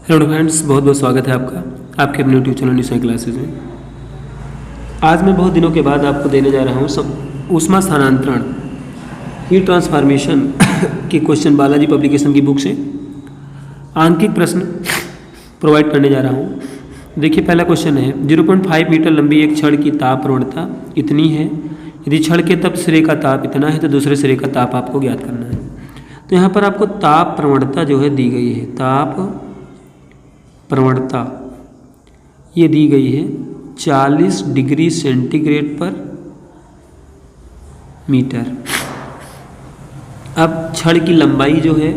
Hello friends, बहुत बहुत स्वागत है आपका आपके अपने यूट्यूब चैनल निशा क्लासेज में। आज मैं बहुत दिनों के बाद आपको देने जा रहा हूँ ऊष्मा स्थानांतरण हीट ट्रांसफॉर्मेशन के क्वेश्चन बालाजी पब्लिकेशन की बुक से आंकिक प्रश्न प्रोवाइड करने जा रहा हूँ। देखिए, पहला क्वेश्चन है 0.5 मीटर लंबी एक छड़ की ताप प्रवणता इतनी है। यदि छड़ के तप्त सिरे का ताप इतना है तो दूसरे सिरे का ताप आपको ज्ञात करना है। तो यहाँ पर आपको ताप प्रवणता जो है दी गई है, ताप प्रवणता ये दी गई है 40 डिग्री सेंटीग्रेड पर मीटर। अब छड़ की लंबाई जो है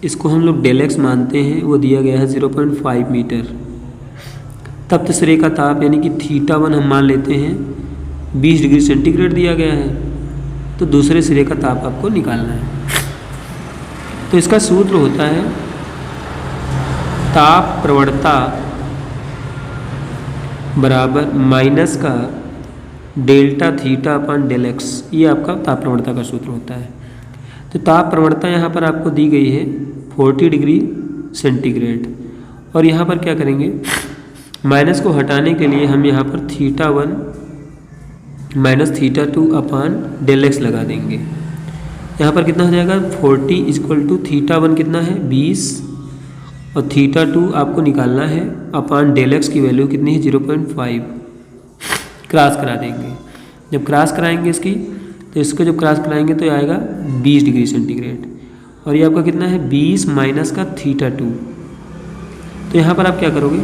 इसको हम लोग डेलेक्स मानते हैं, वो दिया गया है 0.5 मीटर। तप्त सिरे का ताप यानी कि θ1 हम मान लेते हैं 20 डिग्री सेंटीग्रेड दिया गया है, तो दूसरे सिरे का ताप आपको निकालना है। तो इसका सूत्र होता है ताप प्रवणता बराबर माइनस का डेल्टा थीटा अपन डेल एक्स, ये आपका ताप प्रवणता का सूत्र होता है। तो ताप प्रवणता यहाँ पर आपको दी गई है 40 डिग्री सेंटीग्रेड, और यहाँ पर क्या करेंगे, माइनस को हटाने के लिए हम यहाँ पर θ1 माइनस θ2 अपान डेल एक्स लगा देंगे। यहाँ पर कितना हो जाएगा 40 इक्वल टू θ1 कितना है 20 और θ2 आपको निकालना है अपान डेल एक्स की वैल्यू कितनी है 0.5। क्रॉस करा देंगे। जब क्रॉस कराएंगे इसकी, तो इसको जब क्रॉस कराएंगे तो आएगा 20 डिग्री सेंटीग्रेड, और ये आपका कितना है 20 माइनस का θ2। तो यहाँ पर आप क्या करोगे,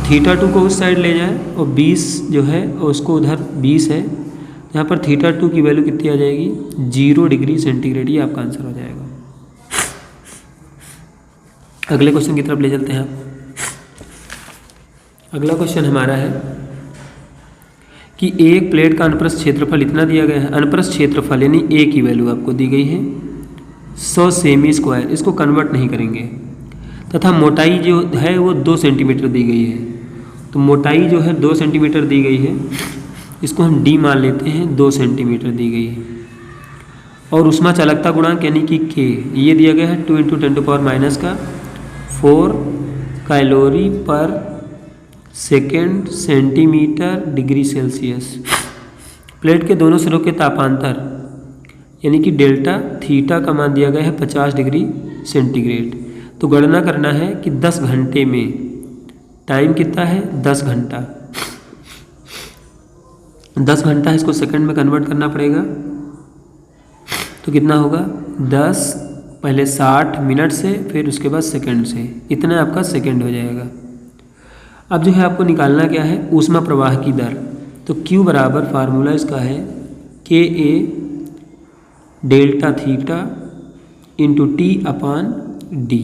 θ2 को उस साइड ले जाए और 20 जो है और उसको उधर 20 है, यहाँ पर θ2 की वैल्यू कितनी आ जाएगी 0 डिग्री सेंटीग्रेड। ये आपका आंसर हो जाएगा। अगले क्वेश्चन की तरफ ले चलते हैं आप। अगला क्वेश्चन हमारा है कि एक प्लेट का अनुप्रस्थ क्षेत्रफल इतना दिया गया है। अनुप्रस्थ क्षेत्रफल यानी ए की वैल्यू आपको दी गई है 100 सेमी स्क्वायर, इसको कन्वर्ट नहीं करेंगे, तथा मोटाई जो है वो 2 सेंटीमीटर दी गई है। तो मोटाई जो है 2 सेंटीमीटर दी गई है, इसको हम डी मान लेते हैं, 2 सेंटीमीटर दी गई है। और ऊष्मा चालकता गुणांक यानी कि के ये दिया गया है 2 × 10⁻⁴ कैलोरी पर second centimetre degree Celsius. Plate के दोनों सिरों के तापांतर यानी कि डेल्टा थीटा का मान दिया गया है 50 डिग्री सेंटीग्रेड। तो गणना करना है कि 10 घंटे में टाइम कितना है 10 घंटा। 10 घंटा इसको सेकंड में कन्वर्ट करना पड़ेगा, तो कितना होगा 10 पहले 60 मिनट से फिर उसके बाद सेकंड से, इतना आपका सेकंड हो जाएगा। अब जो है आपको निकालना क्या है ऊष्मा प्रवाह की दर। तो Q बराबर फार्मूला इसका है KA delta theta into T अपान D।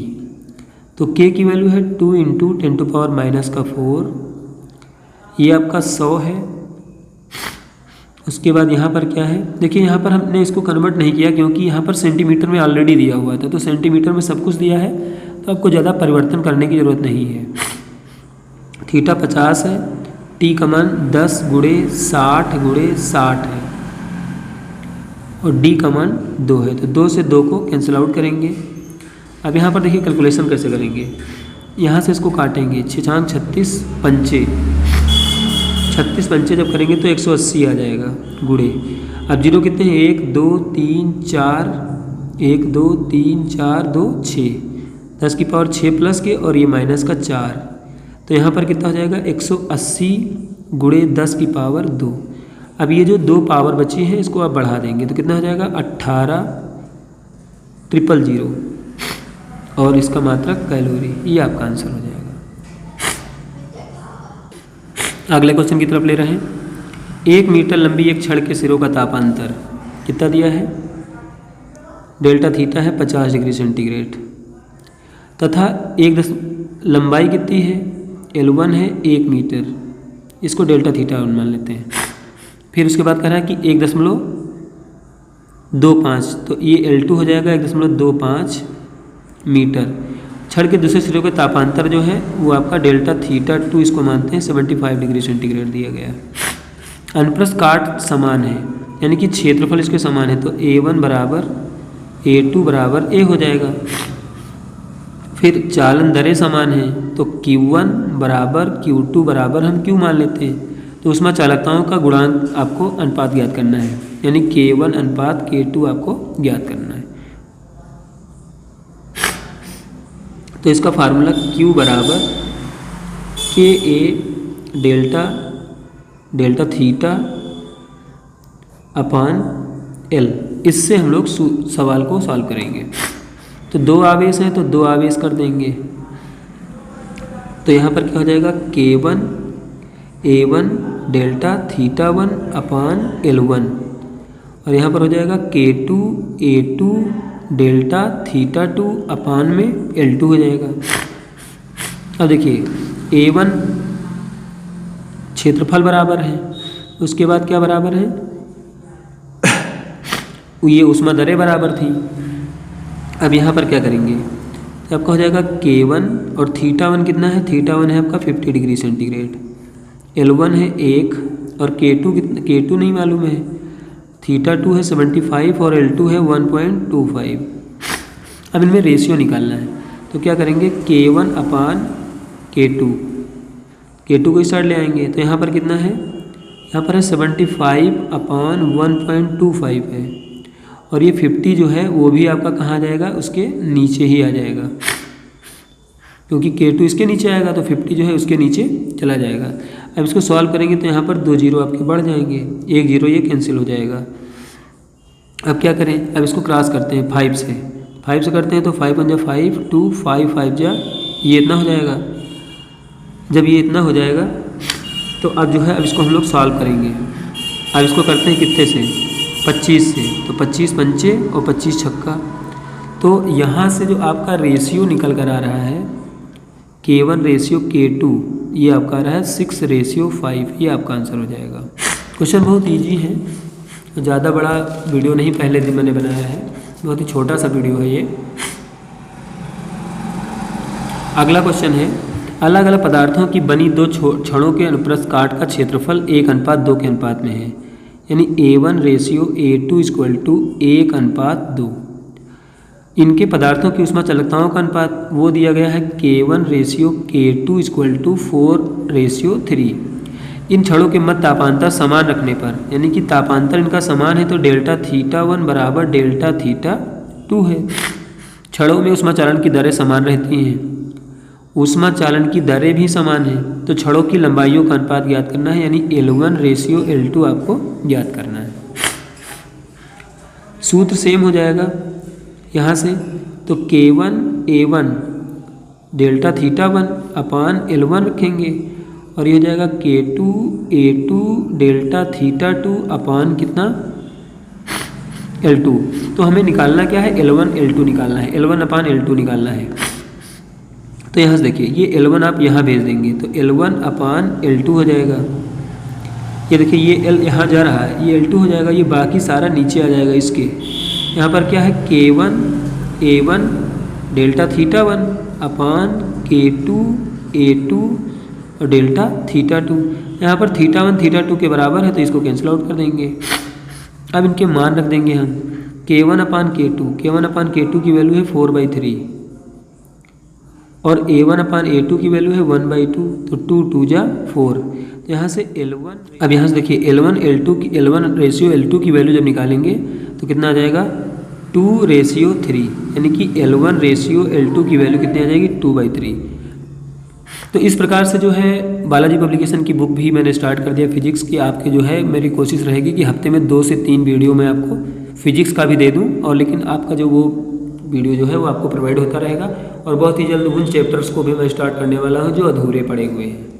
तो K की वैल्यू है 2 × 10⁻⁴, ये आपका 100 है। उसके बाद यहाँ पर क्या है, देखिए यहाँ पर हमने इसको कन्वर्ट नहीं किया क्योंकि यहाँ पर सेंटीमीटर में ऑलरेडी दिया हुआ था, तो सेंटीमीटर में सब कुछ दिया है, तो आपको ज़्यादा परिवर्तन करने की ज़रूरत नहीं है। थीटा 50 है, टी का मान 10 × 60 × 60 है, और डी का मान 2 है, तो 2 से 2 को कैंसिल आउट करेंगे। अब यहाँ पर देखिए कैलकुलेशन कैसे करेंगे, यहाँ से इसको काटेंगे 6 × 36 पंचे, 36 पंचे जब करेंगे तो 180 आ जाएगा गुणे। अब जीरो कितने हैं 1 2 3 4 1 2 3 4 2 6, 10 की पावर 6 प्लस के और ये माइनस का 4, तो यहाँ पर कितना हो जाएगा 180 × 10 की पावर 2। अब ये जो 2 पावर बची हैं इसको आप बढ़ा देंगे तो कितना हो जाएगा 18,000 और इसका मात्रक कैलोरी, ये आपका आंसर हो जाएगा। अगले क्वेश्चन की तरफ ले रहे हैं। 1 मीटर लंबी एक छड़ के सिरों का तापांतर कितना दिया है, डेल्टा थीटा है 50 डिग्री सेंटीग्रेड, तथा लंबाई कितनी है L1 है 1 मीटर, इसको डेल्टा थीटा मान लेते हैं। फिर उसके बाद कह रहा है कि 1.25, तो ये L2 हो जाएगा 1.25 मीटर। छड़ के दूसरे सिरों के तापांतर जो है वो आपका डेल्टा θ2 इसको मानते हैं 75 डिग्री सेंटीग्रेड दिया गया है। अनुप्रस्थ काट समान है यानी कि क्षेत्रफल इसके समान है, तो A1 बराबर A2 बराबर A हो जाएगा। फिर चालन दरें समान हैं तो Q1 बराबर Q2 बराबर हम Q मान लेते हैं। तो उसमें चालकताओं का गुणांक आपको अनुपात ज्ञात करना है, यानी K1 अनुपात K2 आपको ज्ञात करना है। तो इसका फार्मूला Q बराबर KA delta theta upon L। इससे हम लोग सवाल को सॉल्व करेंगे। तो दो आवेश हैं तो दो आवेश कर देंगे। तो यहाँ पर क्या हो जाएगा, K1 A1 डेल्टा थीटा 1 अपान L1, और यहाँ पर हो जाएगा K2 A2 डेल्टा थीटा 2 अपान में L2 हो जाएगा। अब देखिए A1 क्षेत्रफल बराबर है, उसके बाद क्या बराबर है, ये ऊष्मा दरें बराबर थी। अब यहाँ पर क्या करेंगे, तो आपका हो जाएगा K1 और थीटा 1 कितना है, थीटा 1 है आपका 50 डिग्री सेंटीग्रेड, L1 है 1 और K2 नहीं मालूम है, थीटा 2 है 75 और L2 है 1.25। अब इनमें रेशियो निकालना है। तो क्या करेंगे, K1 अपान K2 को इस साइड ले आएंगे। तो यहाँ पर कितना है, यहाँ पर है 75 अपान 1.25 है, और ये 50 जो है वो भी आपका कहाँ आ जाएगा, उसके नीचे ही आ जाएगा, क्योंकि K2 इसके नीचे आएगा तो 50 जो है उसके नीचे चला जाएगा। अब इसको सॉल्व करेंगे तो यहाँ पर 2 जीरो आपके बढ़ जाएंगे, एक जीरो ये कैंसिल हो जाएगा। अब क्या करें, अब इसको क्रॉस करते हैं 5 से करते हैं तो 5 1 जा 5 2 5 5 जा ये इतना हो जाएगा। जब ये इतना हो जाएगा तो अब जो है अब इसको हम लोग सॉल्व करेंगे। अब इसको करते हैं कितने से, 25 से, तो 25 पंचे और 25 छक्का। तो यहाँ से जो आपका रेशियो निकल कर आ रहा है K1 रेशियो K2, ये आपका आ रहा है 6:5, ये आपका आंसर हो जाएगा। क्वेश्चन बहुत इजी है, ज़्यादा बड़ा वीडियो नहीं पहले दिन मैंने बनाया है, बहुत ही छोटा सा वीडियो है ये। अगला क्वेश्चन है, अलग अलग पदार्थों की बनी दो छड़ों के अनुप्रस्थ काट का क्षेत्रफल 1:2 के अनुपात में है, यानी A1 ratio A2 equal to 1:2। इनके पदार्थों की ऊष्मा चालकताओं का अनुपात वो दिया गया है K1 ratio K2 equal to 4:3। इन छड़ों के मध्य तापांतर समान रखने पर, यानी कि तापांतर इनका समान है तो डेल्टा थीटा 1 बराबर डेल्टा थीटा 2 है। छड़ों में ऊष्मा चालन की दरें समान रहती हैं, ऊष्मा चालन की दरें भी समान हैं, तो छड़ों की लंबाइयों का अनुपात ज्ञात करना है, यानी L1 रेशियो L2 आपको ज्ञात करना है। सूत्र सेम हो जाएगा यहाँ से, तो K1 A1 डेल्टा थीटा 1 अपान L1 रखेंगे, और ये हो जाएगा K2 A2 डेल्टा थीटा 2 अपान कितना, L2। तो हमें निकालना क्या है, L1 L2 निकालना है, L1 अपान L2 निकालना है। तो यहाँ से देखिए ये L1 आप यहाँ भेज देंगे तो L1 अपान L2 हो जाएगा। ये देखिए ये L यहाँ जा रहा है, ये L2 हो जाएगा, ये बाकी सारा नीचे आ जाएगा इसके। यहाँ पर क्या है, K1 A1 डेल्टा थीटा 1 अपान K2 A2 और डेल्टा थीटा 2। यहाँ पर थीटा 1 थीटा 2 के बराबर है तो इसको कैंसिल आउट कर देंगे। अब इनके मान रख देंगे हम, K1 अपान K2 की वैल्यू है 4/3 और A1 अपान A2 की वैल्यू है 1/2, तो 2 2 जा 4। तो यहाँ से L1, अब यहाँ से देखिए L1 रेशियो L2 की वैल्यू जब निकालेंगे तो कितना आ जाएगा, 2:3, यानी कि L1 रेशियो L2 की वैल्यू कितनी आ जाएगी, 2/3। तो इस प्रकार से जो है बालाजी पब्लिकेशन की बुक भी मैंने स्टार्ट कर दिया फिजिक्स की। आपके जो है मेरी कोशिश रहेगी कि हफ्ते में 2 से 3 वीडियो मैं आपको फिजिक्स का भी दे दूं, और लेकिन आपका जो वो वीडियो जो है वो आपको प्रोवाइड होता रहेगा। और बहुत ही जल्द उन चैप्टर्स को भी मैं स्टार्ट करने वाला हूँ जो अधूरे पड़े हुए हैं।